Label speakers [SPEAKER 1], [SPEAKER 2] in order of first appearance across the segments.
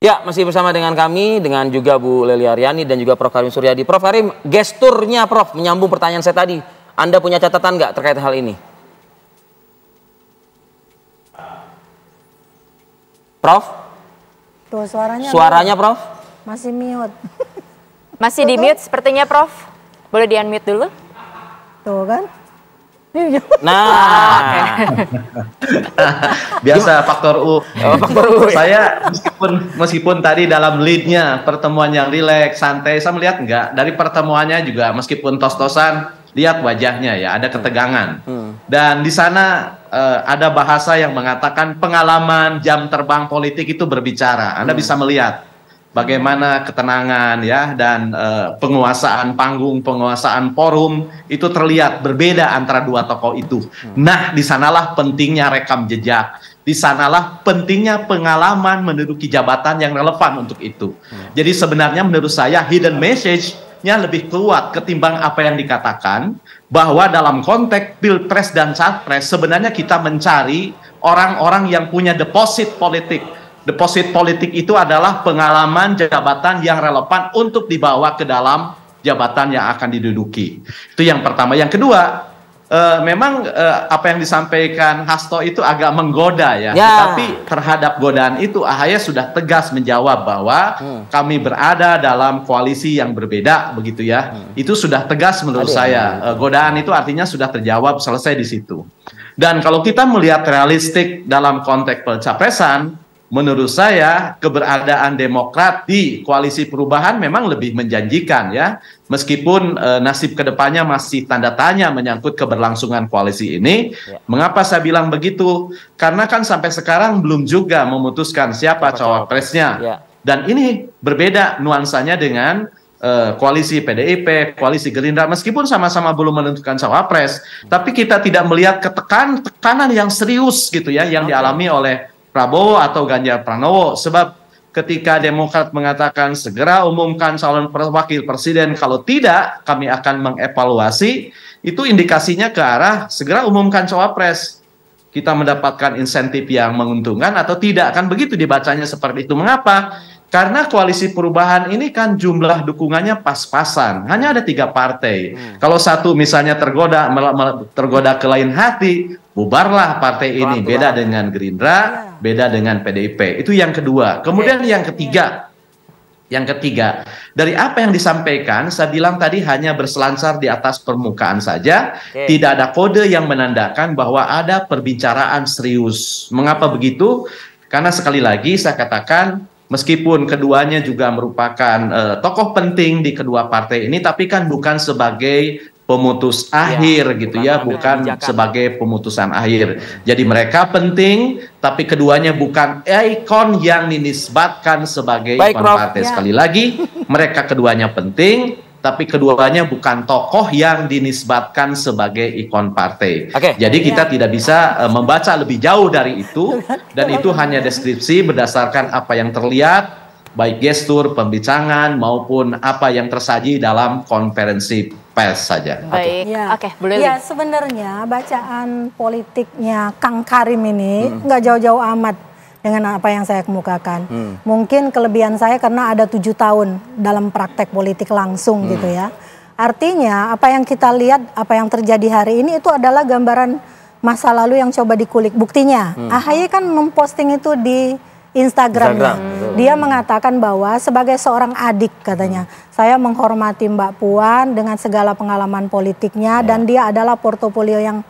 [SPEAKER 1] Ya, masih bersama dengan kami, dengan juga Bu Lely Aryani dan juga Prof. Karim Suryadi. Prof. Karim, gesturnya Prof, menyambung pertanyaan saya tadi. Anda punya catatan nggak terkait hal ini? Prof?
[SPEAKER 2] Tuh
[SPEAKER 1] suaranya Prof?
[SPEAKER 2] Masih mute.
[SPEAKER 3] Masih di mute sepertinya Prof. Boleh di unmute dulu?
[SPEAKER 2] Tuh kan?
[SPEAKER 1] Nah,
[SPEAKER 4] biasa faktor U.
[SPEAKER 1] Faktor U.
[SPEAKER 4] Saya meskipun tadi dalam leadnya pertemuan yang rileks, santai, saya melihat enggak dari pertemuannya juga meskipun tos-tosan, lihat wajahnya ya ada ketegangan. Dan di sana ada bahasa yang mengatakan pengalaman jam terbang politik itu berbicara. Anda bisa melihat bagaimana ketenangan ya dan penguasaan panggung, penguasaan forum itu terlihat berbeda antara dua tokoh itu. Nah, di sanalah pentingnya rekam jejak. Di sanalah pentingnya pengalaman menduduki jabatan yang relevan untuk itu. Jadi sebenarnya menurut saya hidden message-nya lebih kuat ketimbang apa yang dikatakan bahwa dalam konteks Pilpres dan Capres sebenarnya kita mencari orang-orang yang punya deposit politik. Deposit politik itu adalah pengalaman jabatan yang relevan untuk dibawa ke dalam jabatan yang akan diduduki. Itu yang pertama. Yang kedua, memang apa yang disampaikan Hasto itu agak menggoda ya. Tetapi terhadap godaan itu AHY sudah tegas menjawab bahwa kami berada dalam koalisi yang berbeda begitu ya. Itu sudah tegas menurut saya. Godaan itu artinya sudah terjawab, selesai di situ. Dan kalau kita melihat realistik dalam konteks pencapresan, menurut saya keberadaan Demokrat di koalisi perubahan memang lebih menjanjikan ya. Meskipun nasib kedepannya masih tanda tanya menyangkut keberlangsungan koalisi ini. Mengapa saya bilang begitu? Karena kan sampai sekarang belum juga memutuskan siapa cawapresnya. Dan ini berbeda nuansanya dengan koalisi PDIP, koalisi Gerindra, meskipun sama-sama belum menentukan cawapres. Tapi kita tidak melihat tekanan yang serius gitu ya yang dialami oleh Prabowo atau Ganjar Pranowo, sebab ketika Demokrat mengatakan segera umumkan calon wakil presiden, kalau tidak kami akan mengevaluasi, itu indikasinya ke arah segera umumkan cawapres. Kita mendapatkan insentif yang menguntungkan atau tidak, kan begitu dibacanya seperti itu. Mengapa? Karena koalisi perubahan ini kan jumlah dukungannya pas-pasan, hanya ada 3 partai. Kalau satu misalnya tergoda ke lain hati, bubarlah partai ini. Beda dengan Gerindra, beda dengan PDIP. Itu yang kedua. Kemudian yang ketiga, dari apa yang disampaikan, saya bilang tadi hanya berselancar di atas permukaan saja, tidak ada kode yang menandakan bahwa ada perbicaraan serius. Mengapa begitu? Karena sekali lagi saya katakan, meskipun keduanya juga merupakan tokoh penting di kedua partai ini, tapi kan bukan sebagai pemutus akhir gitu ya, bukan sebagai pemutusan akhir. Jadi mereka penting, tapi keduanya bukan ikon yang dinisbatkan sebagai ikon partai. Sekali lagi, mereka keduanya penting, tapi keduanya bukan tokoh yang dinisbatkan sebagai ikon partai. Jadi kita tidak bisa membaca lebih jauh dari itu, dan itu hanya deskripsi berdasarkan apa yang terlihat, baik gestur, pembicaraan, maupun apa yang tersaji dalam konferensi pers saja.
[SPEAKER 3] Baik, boleh.
[SPEAKER 2] Ya, sebenarnya bacaan politiknya Kang Karim ini nggak jauh-jauh amat dengan apa yang saya kemukakan. Mungkin kelebihan saya karena ada 7 tahun dalam praktek politik langsung gitu ya. Artinya apa yang kita lihat, apa yang terjadi hari ini itu adalah gambaran masa lalu yang coba dikulik. Buktinya, AHY kan memposting itu di Instagramnya. Dia mengatakan bahwa sebagai seorang adik katanya, saya menghormati Mbak Puan dengan segala pengalaman politiknya dan dia adalah portofolio yang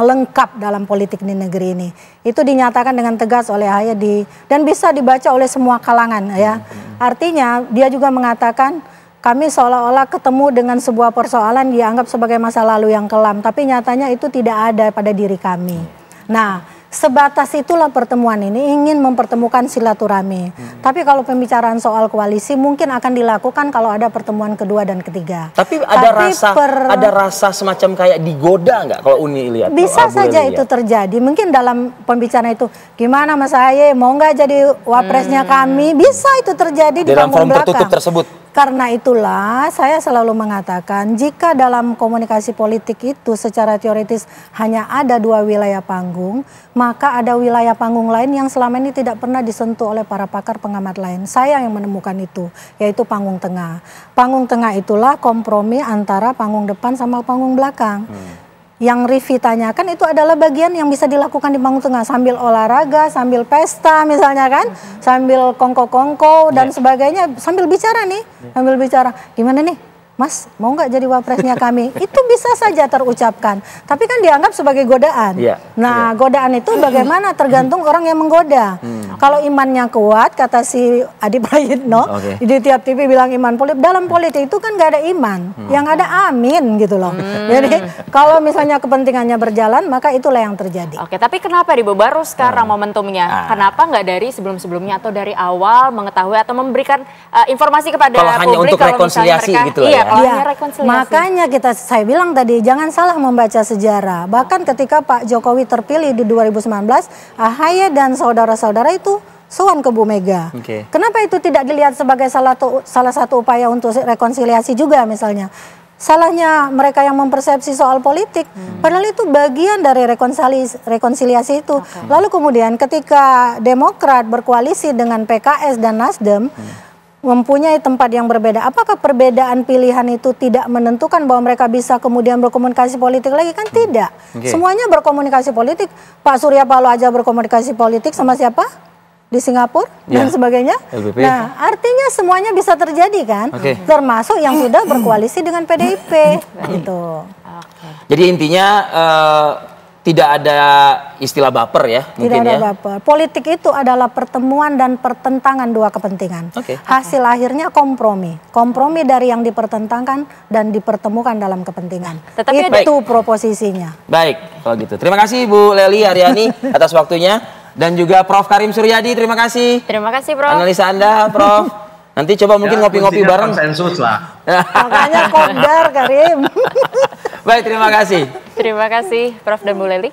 [SPEAKER 2] lengkap dalam politik di negeri ini. Itu dinyatakan dengan tegas oleh AHY dan bisa dibaca oleh semua kalangan ya. Artinya dia juga mengatakan kami seolah-olah ketemu dengan sebuah persoalan dianggap sebagai masa lalu yang kelam, tapi nyatanya itu tidak ada pada diri kami. Nah, sebatas itulah pertemuan ini ingin mempertemukan silaturahmi. Tapi kalau pembicaraan soal koalisi mungkin akan dilakukan kalau ada pertemuan kedua dan ketiga.
[SPEAKER 1] Tapi ada rasa semacam kayak digoda nggak kalau Uni lihat?
[SPEAKER 2] Bisa saja itu terjadi. Mungkin dalam pembicaraan itu gimana Mas AHY mau nggak jadi wapresnya kami? Bisa itu terjadi di
[SPEAKER 1] dalam
[SPEAKER 2] panggung
[SPEAKER 1] forum
[SPEAKER 2] belakang.
[SPEAKER 1] tertutup tersebut.
[SPEAKER 2] Karena itulah saya selalu mengatakan jika dalam komunikasi politik itu secara teoritis hanya ada 2 wilayah panggung, maka ada wilayah panggung lain yang selama ini tidak pernah disentuh oleh para pakar pengamat lain. Saya yang menemukan itu, yaitu panggung tengah. Panggung tengah itulah kompromi antara panggung depan sama panggung belakang. Yang Rivi tanyakan itu adalah bagian yang bisa dilakukan di panggung tengah sambil olahraga, sambil pesta misalnya kan, sambil kongko-kongko dan sebagainya, sambil bicara nih, sambil bicara gimana nih Mas, mau nggak jadi wapresnya kami? Itu bisa saja terucapkan, tapi kan dianggap sebagai godaan. Nah, godaan itu bagaimana tergantung orang yang menggoda. Kalau imannya kuat, kata si Adi Prayitno, di tiap TV bilang iman politik. Dalam politik itu kan nggak ada iman, yang ada amin gitu loh. Jadi kalau misalnya kepentingannya berjalan, maka itulah yang terjadi.
[SPEAKER 3] Oke, tapi kenapa baru sekarang momentumnya? Kenapa nggak dari sebelum-sebelumnya atau dari awal mengetahui atau memberikan informasi kepada
[SPEAKER 1] kalau
[SPEAKER 3] publik?
[SPEAKER 1] hanya untuk rekonsiliasi
[SPEAKER 3] mereka,
[SPEAKER 1] gitu lah ya.
[SPEAKER 3] Iya,
[SPEAKER 2] makanya saya bilang tadi jangan salah membaca sejarah. Bahkan ketika Pak Jokowi terpilih di 2019, AHY dan saudara-saudara itu sowan ke Bu Mega. Kenapa itu tidak dilihat sebagai salah satu upaya untuk rekonsiliasi juga misalnya? Salahnya mereka yang mempersepsi soal politik, padahal itu bagian dari rekonsiliasi itu. Lalu kemudian ketika Demokrat berkoalisi dengan PKS dan Nasdem, mempunyai tempat yang berbeda. Apakah perbedaan pilihan itu tidak menentukan bahwa mereka bisa kemudian berkomunikasi politik lagi? Kan tidak. Semuanya berkomunikasi politik. Pak Surya Paloh aja berkomunikasi politik sama siapa? Di Singapura dan sebagainya. LBP. Nah, artinya semuanya bisa terjadi kan? Termasuk yang sudah berkoalisi dengan PDIP. Gitu.
[SPEAKER 1] Jadi intinya tidak ada istilah baper ya?
[SPEAKER 2] Tidak ada baper. Politik itu adalah pertemuan dan pertentangan 2 kepentingan. Hasil akhirnya kompromi. Kompromi dari yang dipertentangkan dan dipertemukan dalam kepentingan. Tetapi itu proposisinya.
[SPEAKER 1] Baik, kalau gitu. Terima kasih Bu Lely Aryani atas waktunya. Dan juga Prof. Karim Suryadi, terima kasih.
[SPEAKER 3] Terima kasih, Prof.
[SPEAKER 1] Analisa Anda, Prof. Nanti coba mungkin ngopi-ngopi bareng.
[SPEAKER 4] Konsensus lah.
[SPEAKER 2] Makanya Komdar, Karim.
[SPEAKER 1] Baik, terima kasih.
[SPEAKER 3] Terima kasih, Prof. dan Bu Lely.